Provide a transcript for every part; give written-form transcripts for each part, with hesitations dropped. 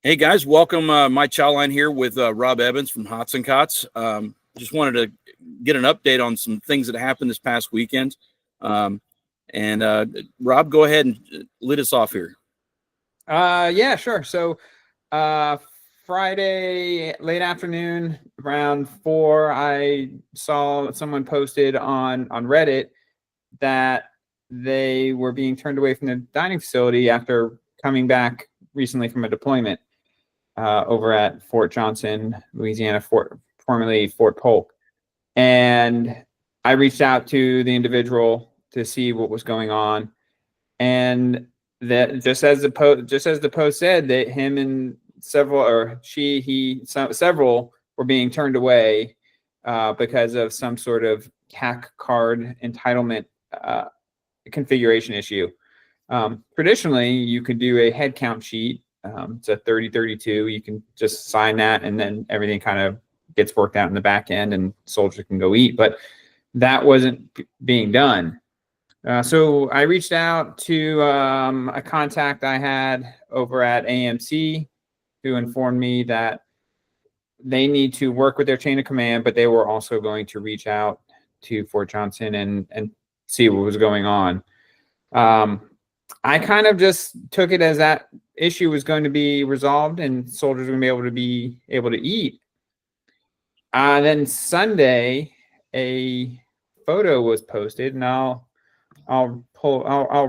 Hey guys, welcome. My Chow Line here with Rob Evans from Hots&Cots. Just wanted to get an update on some things that happened this past weekend. Rob, go ahead and lead us off here. Yeah, sure. So Friday late afternoon around 4, I saw someone posted on Reddit that they were being turned away from the dining facility after coming back recently from a deployment over at Fort Johnson, Louisiana, formerly Fort Polk. And I reached out to the individual to see what was going on. And that just as the post said, that him and several were being turned away because of some sort of CAC card entitlement configuration issue. Traditionally, you could do a head count sheet. It's a 30-32. You can just sign that, and then everything kind of gets worked out in the back end, and soldiers can go eat. But that wasn't being done. So I reached out to a contact I had over at AMC, who informed me that they need to work with their chain of command, but they were also going to reach out to Fort Johnson and see what was going on. I kind of just took it as that issue was going to be resolved and soldiers were going to be able to eat. Then Sunday, a photo was posted, and I'll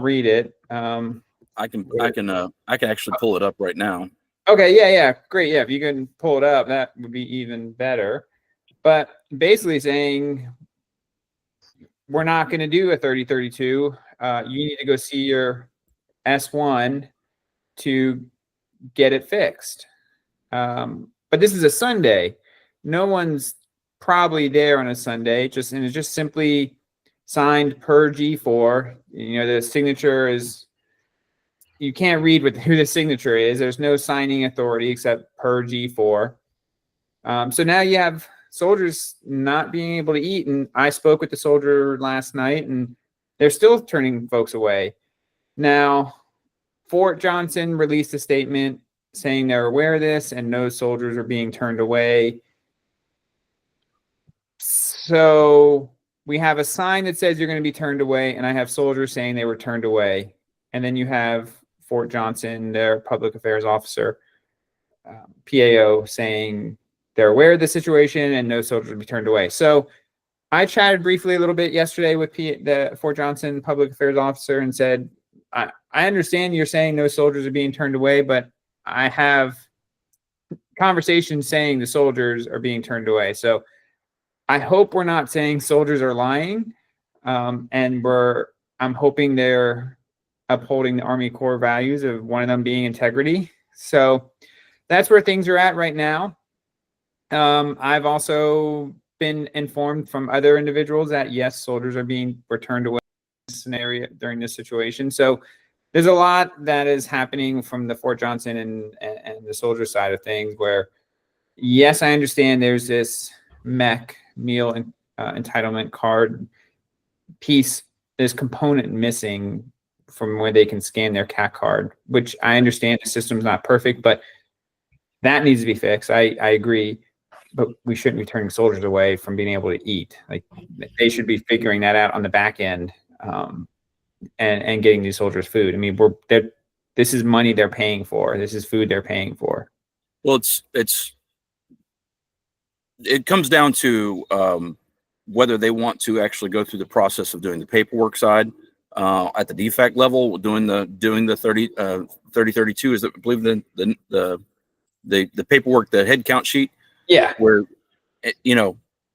read it. I can actually pull it up right now. Okay, yeah, great. Yeah, if you can pull it up, that would be even better. But basically saying we're not going to do a 30-32. You need to go see your S1 to get it fixed. But this is a Sunday. No one's probably there on a Sunday. It's just simply signed per G4. The signature is, you can't read who the signature is. There's no signing authority except per G4. So now you have soldiers not being able to eat. And I spoke with the soldier last night, and they're still turning folks away. Now, Fort Johnson released a statement saying they're aware of this and no soldiers are being turned away. So we have a sign that says you're going to be turned away, and I have soldiers saying they were turned away. And then you have Fort Johnson, their public affairs officer, PAO, saying they're aware of the situation and no soldiers will be turned away. So I chatted briefly a little bit yesterday with the Fort Johnson public affairs officer and said, I understand you're saying no soldiers are being turned away, but I have conversations saying the soldiers are being turned away. So I hope we're not saying soldiers are lying, and I'm hoping they're upholding the Army core values of one of them being integrity. So that's where things are at right now. I've also been informed from other individuals that yes, soldiers were turned away in this scenario during this situation. So there's a lot that is happening from the Fort Johnson and the soldier side of things where, yes, I understand there's this MEC meal entitlement card piece, this component missing from where they can scan their CAC card, which I understand the system's not perfect, but that needs to be fixed. I agree, but we shouldn't be turning soldiers away from being able to eat. Like, they should be figuring that out on the back end, and getting these soldiers food. I mean, this is money they're paying for. This is food they're paying for. Well, it comes down to whether they want to actually go through the process of doing the paperwork side at the DFAC level, doing the 30-32 is, I believe, the paperwork, the head count sheet. Yeah. Where,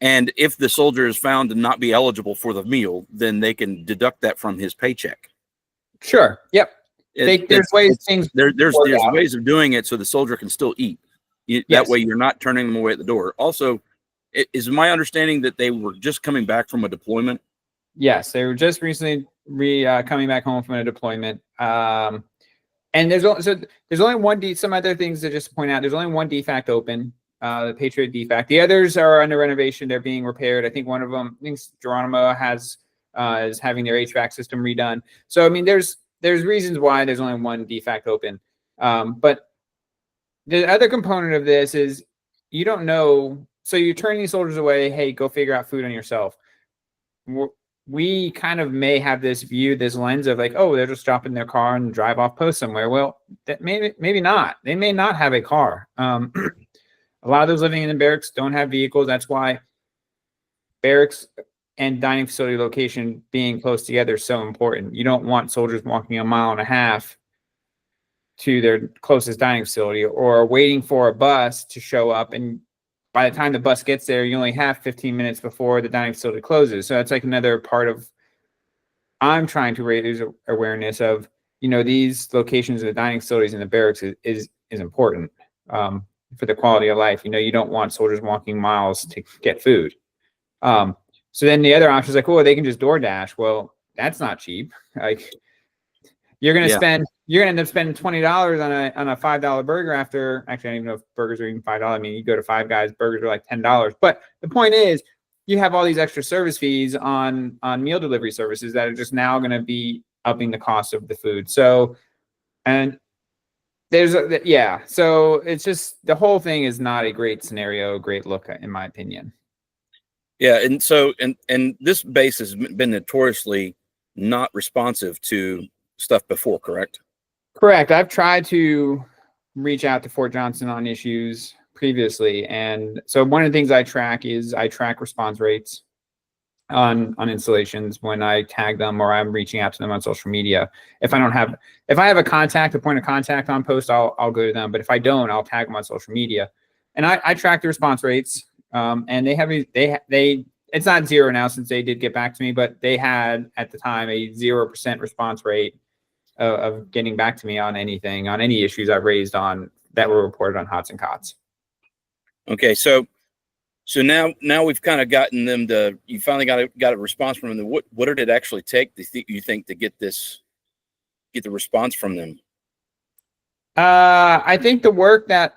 and if the soldier is found to not be eligible for the meal, then they can deduct that from his paycheck. Sure. Yep. There's ways of doing it so the soldier can still eat. That way you're not turning them away at the door. Also, is my understanding that they were just coming back from a deployment? Yes, they were just recently coming back home from a deployment. And there's only one some other things to just point out. There's only one DFAC open, the Patriot DFAC. The others are under renovation. They're being repaired. I think one of them, I think Geronimo is having their HVAC system redone. So I mean, there's reasons why there's only one DFAC open. But the other component of this is you don't know. So you're turning these soldiers away. Hey, go figure out food on yourself. We kind of may have this view, this lens of like, oh, they're just dropping their car and drive off post somewhere. Well, that maybe not. They may not have a car. A lot of those living in the barracks don't have vehicles. That's why barracks and dining facility location being close together is so important. You don't want soldiers walking 1.5 miles to their closest dining facility or waiting for a bus to show up. And by the time the bus gets there, you only have 15 minutes before the dining facility closes. So that's like another part of I'm trying to raise awareness of, these locations of the dining facilities in the barracks is important for the quality of life. You don't want soldiers walking miles to get food. So then the other option is like, oh, they can just DoorDash. Well, that's not cheap. Like you're gonna end up spending $20 on a $5 burger after. Actually, I don't even know if burgers are even $5. I mean, you go to Five Guys, burgers are like $10. But the point is, you have all these extra service fees on meal delivery services that are just now going to be upping the cost of the food. So, and so it's just the whole thing is not a great scenario, great look, in my opinion. Yeah, and so and this base has been notoriously not responsive to stuff before, correct? Correct. I've tried to reach out to Fort Johnson on issues previously, and so one of the things I track response rates on installations when I tag them or I'm reaching out to them on social media. If I have a point of contact on post, I'll go to them. But if I don't, I'll tag them on social media, and I track the response rates. And it's not zero now since they did get back to me, but they had at the time a 0% response rate of getting back to me on any issues I've raised on that were reported on Hots&Cots. Okay, so now we've kind of gotten them to. You finally got a response from them. What did it actually take? You think to get the response from them? I think the work that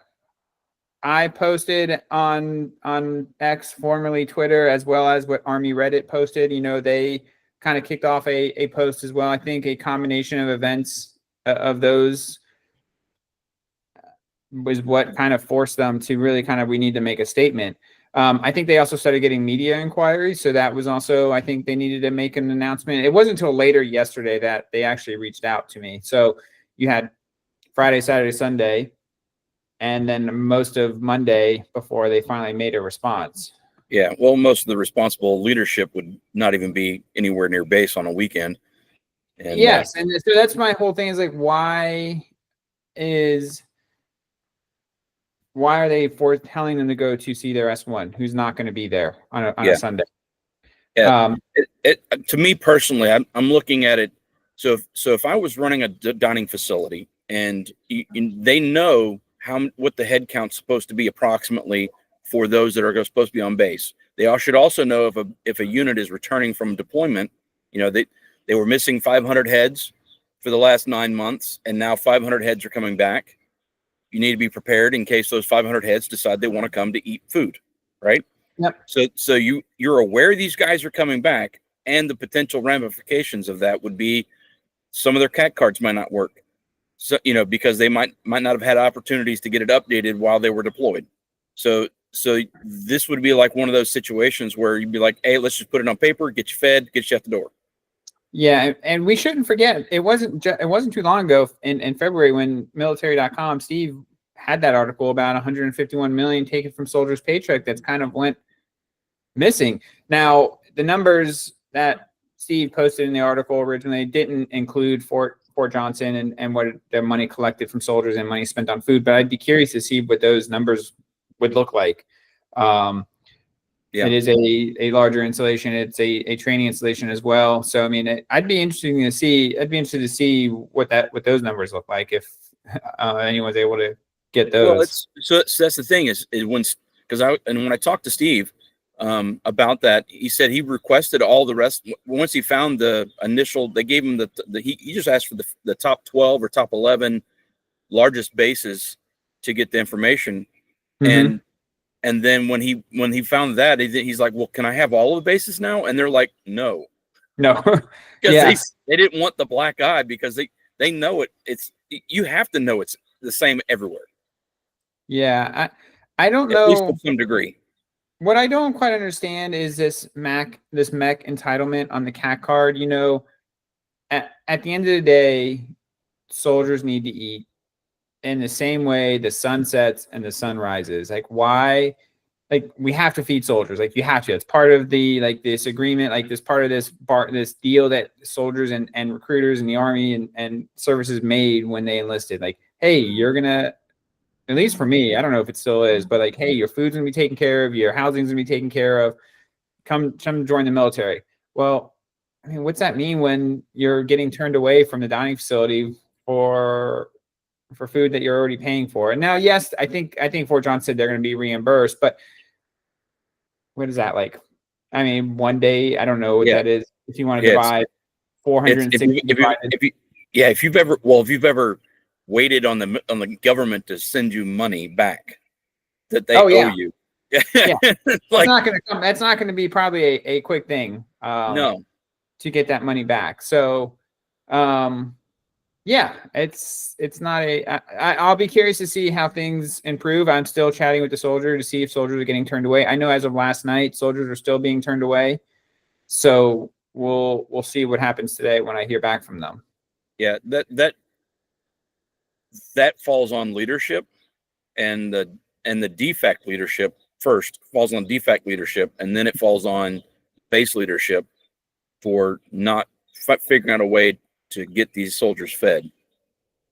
I posted on X, formerly Twitter, as well as what Army Reddit posted. They kind of kicked off a post as well. I think a combination of events of those was what kind of forced them to really we need to make a statement. I think they also started getting media inquiries. So that was also, I think they needed to make an announcement. It wasn't until later yesterday that they actually reached out to me. So you had Friday, Saturday, Sunday, and then most of Monday before they finally made a response. Yeah, well, most of the responsible leadership would not even be anywhere near base on a weekend. And, yes, and so that's my whole thing is like, why are they telling them to go to see their S1 who's not going to be there on a Sunday? Yeah, to me personally, I'm looking at it. So if I was running a dining facility and they know what the head count's supposed to be approximately for those that are supposed to be on base. They should also know if a unit is returning from deployment. They were missing 500 heads for the last 9 months, and now 500 heads are coming back. You need to be prepared in case those 500 heads decide they want to come to eat food, right? Yep. So you're aware these guys are coming back, and the potential ramifications of that would be some of their CAT cards might not work. So, because they might not have had opportunities to get it updated while they were deployed. So this would be like one of those situations where you'd be like, hey, let's just put it on paper, get you fed, get you out the door. Yeah, and we shouldn't forget, it wasn't too long ago in February when military.com, Steve had that article about 151 million taken from soldiers' paycheck that's kind of went missing. Now, the numbers that Steve posted in the article originally didn't include Fort Johnson and what the money collected from soldiers and money spent on food, but I'd be curious to see what those numbers would look like. It is a larger installation. It's a training installation as well. So I mean, I'd be interested to see what those numbers look like if anyone's able to get those. Well, so that's the thing is when I talked to Steve about that, he said he requested all the rest. Once he found the initial, they gave him he just asked for the top 12 or top 11 largest bases to get the information. Mm-hmm. And then when he found that, he's like, well, can I have all of the bases now? And they're like, no, because they didn't want the black eye because they know you have to know it's the same everywhere. Yeah, I don't at least to know. some degree. What I don't quite understand is this mech entitlement on the CAC card. You know, at the end of the day, soldiers need to eat in the same way the sun sets and the sun rises. Like, why? Like, we have to feed soldiers. Like, you have to. It's part of the, like, this agreement, like this part of this deal that soldiers and recruiters in the army and services made when they enlisted. Like, hey, you're gonna, at least for me, I don't know if it still is, but like, hey, your food's gonna be taken care of, your housing's gonna be taken care of. Come join the military. Well, I mean, what's that mean when you're getting turned away from the dining facility for food that you're already paying for? And now, yes, I think Fort John said they're going to be reimbursed, but what is that like? I mean, one day, I don't know what Yeah, that is. If you want to yeah, divide it's 460 divided. if you've ever waited on the government to send you money back that they Oh owe yeah, you. yeah. That's Like, not going to come. That's not going to be probably a quick thing no. to get that money back. So, yeah, it's not I'll be curious to see how things improve. I'm still chatting with the soldier to see if soldiers are getting turned away. I know as of last night, soldiers are still being turned away. So we'll see what happens today when I hear back from them. Yeah, that falls on leadership, and the DFAC leadership first falls on DFAC leadership, and then it falls on base leadership for not figuring out a way to get these soldiers fed.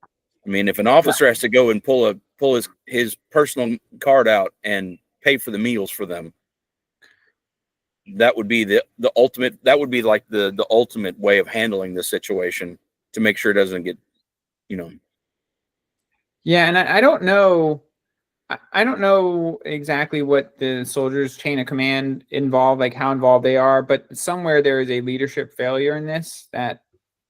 I mean, if an officer has to go and pull his personal card out and pay for the meals for them, that would be the ultimate. That would be like the ultimate way of handling this situation to make sure it doesn't get, you know. Yeah, and I don't know. I don't know exactly what the soldiers' chain of command involved, like how involved they are, but somewhere there is a leadership failure in this that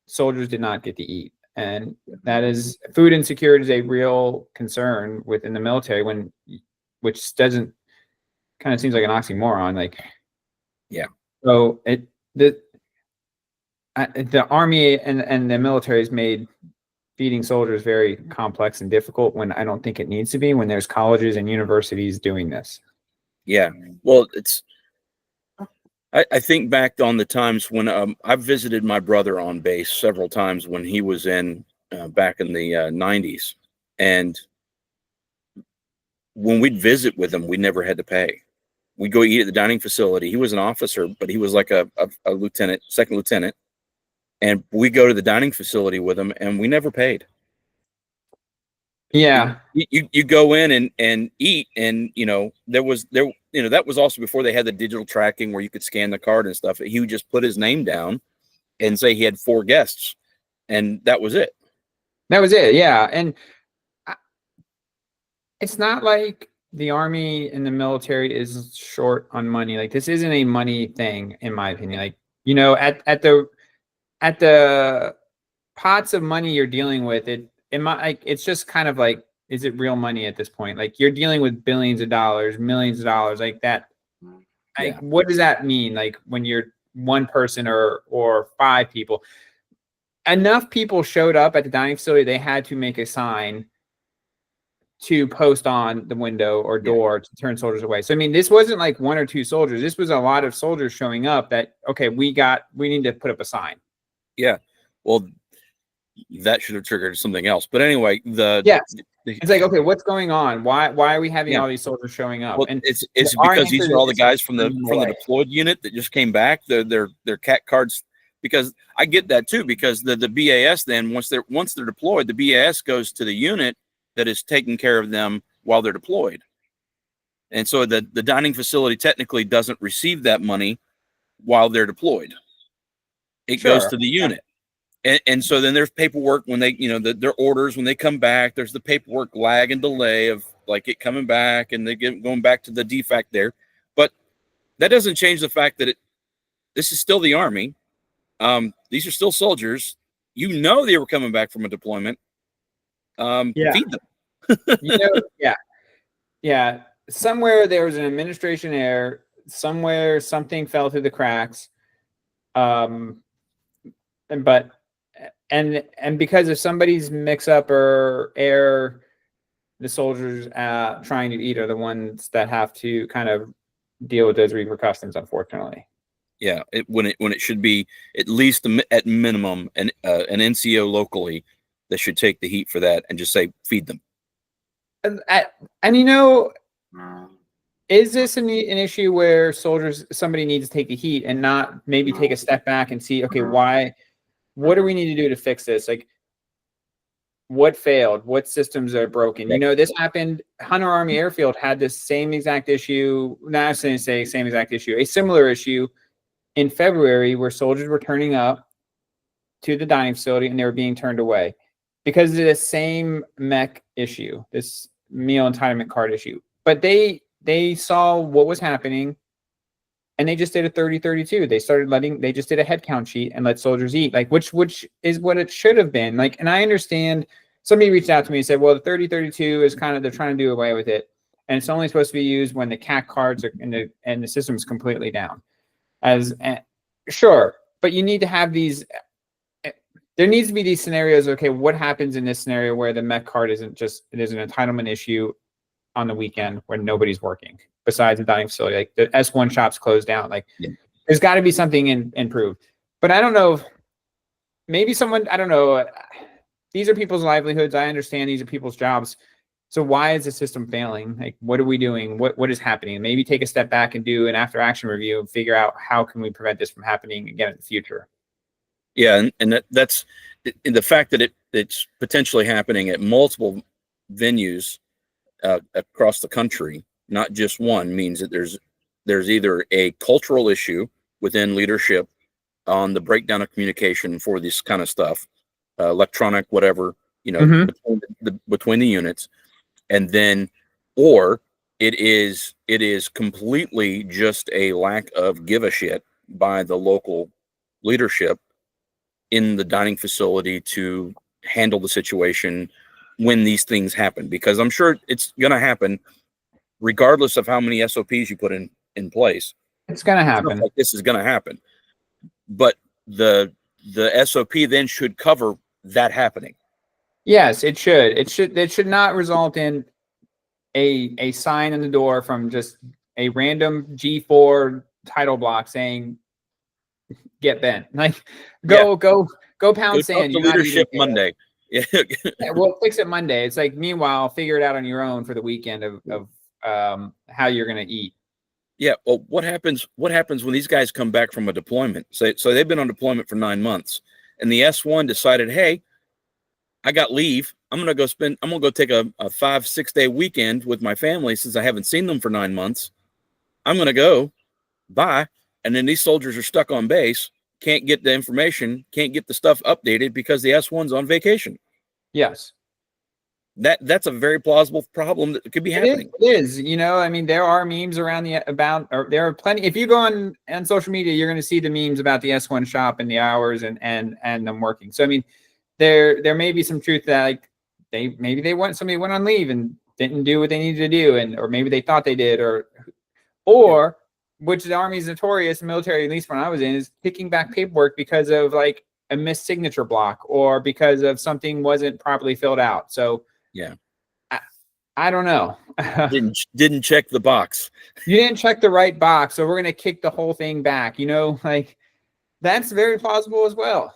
soldiers did not get to eat. And that is, food insecurity is a real concern within the military, which doesn't, kind of seems like an oxymoron. Like, Yeah. so the army and the military has made feeding soldiers very complex and difficult when I don't think it needs to be, when there's colleges and universities doing this. Yeah. Well, I think back on the times when I've visited my brother on base several times when he was in back in the 90s. And when we'd visit with him, we never had to pay. We'd go eat at the dining facility. He was an officer, but he was like a lieutenant, second lieutenant. And we go to the dining facility with him, and we never paid. Yeah. You go in and eat, and that was also before they had the digital tracking where you could scan the card and stuff. He would just put his name down and say he had 4 guests, and that was it. That was it. Yeah. And it's not like the army and the military is short on money. Like, this isn't a money thing, in my opinion. Like, at the pots of money you're dealing with, it's just kind of like, is it real money at this point? Like, you're dealing with billions of dollars, millions of dollars, like that. Like, what does that mean? Like, when you're one person or 5 people, enough people showed up at the dining facility, they had to make a sign to post on the window or door to turn soldiers away. So, I mean, this wasn't like 1 or 2 soldiers. This was a lot of soldiers showing up that, okay, we need to put up a sign. Yeah. Well, that should have triggered something else. But anyway, it's like, okay, what's going on? Why are we having all these soldiers showing up? Well, and it's because these are all the guys from the deployed unit that just came back. Their CAC cards, because I get that too, because the BAS then once they're deployed, the BAS goes to the unit that is taking care of them while they're deployed. And so the dining facility technically doesn't receive that money while they're deployed. It goes to the unit. And so then there's paperwork when they, their orders, when they come back, there's the paperwork lag and delay of like it coming back and they going back to the DFAC there. But that doesn't change the fact that this is still the Army. These are still soldiers. They were coming back from a deployment. Feed them. Yeah. Somewhere there was an administration error. Somewhere something fell through the cracks. And because of somebody's mix up or error, the soldiers trying to eat are the ones that have to kind of deal with those repercussions, unfortunately. Yeah, when it should be at least at minimum an NCO locally that should take the heat for that and just say feed them. And is this an issue where somebody needs to take the heat and not maybe take a step back and see, okay, what do we need to do to fix this? Like, what failed? What systems are broken? This happened. Hunter Army Airfield had this same exact issue. Not saying same exact issue, a similar issue in February where soldiers were turning up to the dining facility and they were being turned away because of the same MEC issue, this meal entitlement card issue. But they saw what was happening and they just did a 30-32. They just did a head count sheet and let soldiers eat, like which is what it should have been. Like, and I understand somebody reached out to me and said, well, the 30-32 is kind of, they're trying to do away with it. And it's only supposed to be used when the CAC cards are and the system's completely down. Sure, but you need to have these. There needs to be these scenarios. Okay, what happens in this scenario where the MEC card it is an entitlement issue on the weekend when nobody's working besides the dining facility, like the S1 shops closed down. Like, there's got to be something improved. But I don't know. Maybe someone, I don't know. These are people's livelihoods. I understand these are people's jobs. So why is the system failing? Like, what are we doing? What is happening? Maybe take a step back and do an after action review and figure out how can we prevent this from happening again in the future. Yeah, and that's the fact that it's potentially happening at multiple venues across the country, not just one, means that there's either a cultural issue within leadership on the breakdown of communication for this kind of stuff, electronic, whatever, between the units. And then, or it is completely just a lack of give a shit by the local leadership in the dining facility to handle the situation when these things happen. Because I'm sure it's going to happen regardless of how many SOPs you put in place. It's going to happen. Like this is going to happen. But the SOP then should cover that happening. Yes, it should. It should not result in a sign in the door from just a random G4 title block saying get bent. Like go pound sand. Leadership Monday. Yeah, well, fix it Monday. It's like, meanwhile, figure it out on your own for the weekend of how you're gonna eat. Yeah. Well, what happens when these guys come back from a deployment? So they've been on deployment for 9 months, and the S1 decided, hey, I got leave. I'm gonna go take a 5-6 day weekend with my family since I haven't seen them for 9 months. I'm gonna go. Bye. And then these soldiers are stuck on base, can't get the information, can't get the stuff updated because the S1's on vacation. Yes. That's a very plausible problem that could be happening. It is. I mean, there are memes around there are plenty. If you go on social media, you're going to see the memes about the S1 shop and the hours and them working. So, I mean, there may be some truth that like somebody went on leave and didn't do what they needed to do, or maybe they thought they did, or which the Army is notorious, the military, at least when I was in, is kicking back paperwork because of like a missed signature block or because of something wasn't properly filled out. So yeah, I don't know. didn't check the box. You didn't check the right box, so we're gonna kick the whole thing back. Like that's very plausible as well.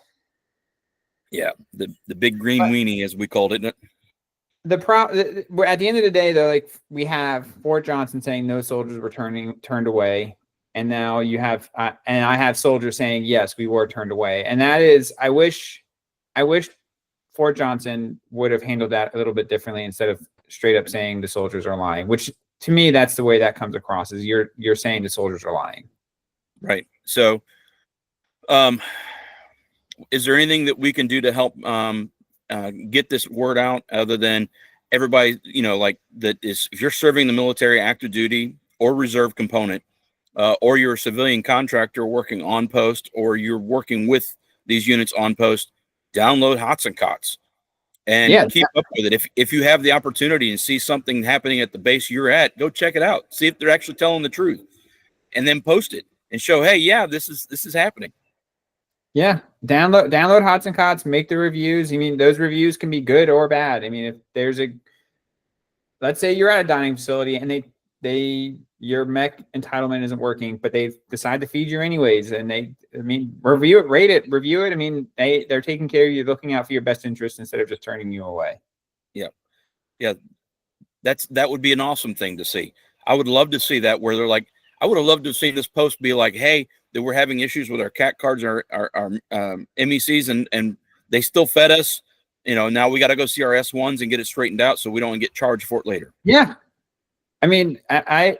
Yeah, the big green weenie, as we called it. At the end of the day, though, like we have Fort Johnson saying no soldiers were turned away, and now you have and I have soldiers saying yes, we were turned away, and that is I wish Fort Johnson would have handled that a little bit differently instead of straight up saying the soldiers are lying. Which to me, that's the way that comes across: is you're saying the soldiers are lying. Right. So, is there anything that we can do to help get this word out other than everybody, like that is, if you're serving the military active duty or reserve component, or you're a civilian contractor working on post, or you're working with these units on post, download Hots&Cots and keep up with it. If you have the opportunity and see something happening at the base you're at, go check it out. See if they're actually telling the truth, and then post it and show, hey, yeah, this is happening. Yeah, download Hots&Cots, make the reviews. I mean, those reviews can be good or bad. I mean, if there's let's say you're at a dining facility and your mech entitlement isn't working, but they decide to feed you anyways. And review it, rate it, review it. I mean, they're taking care of you, looking out for your best interest instead of just turning you away. Yeah. Yeah. That would be an awesome thing to see. I would love to see that, where they're like, I would have loved to see this post be like, hey, that we're having issues with our cat cards, our MECs, and they still fed us. Now we got to go see our S1s and get it straightened out so we don't get charged for it later. Yeah. I mean,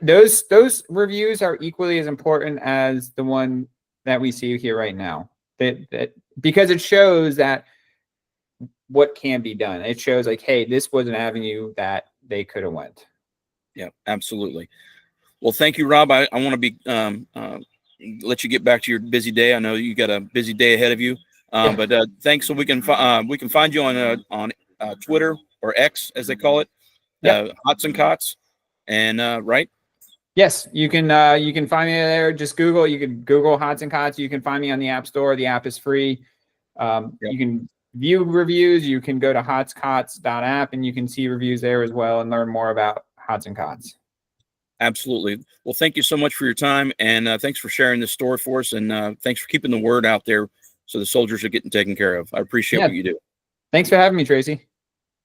those reviews are equally as important as the one that we see here right now. Because it shows that what can be done. It shows like, hey, this was an avenue that they could have went. Yeah, absolutely. Well, thank you, Rob. I want to be let you get back to your busy day. I know you got a busy day ahead of you. But thanks. So we can find you on Twitter, or X as they call it, Hots&Cots. And right? Yes, you can find me there. Just Google. You can Google Hots&Cots. You can find me on the App Store. The app is free. You can view reviews. You can go to hotscots.app and you can see reviews there as well and learn more about Hots&Cots. Absolutely. Well, thank you so much for your time, and thanks for sharing this story for us, and thanks for keeping the word out there so the soldiers are getting taken care of. I appreciate what you do. Thanks for having me, Tracy.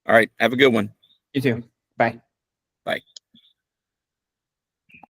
All right. Have a good one. You too. Bye. Bye.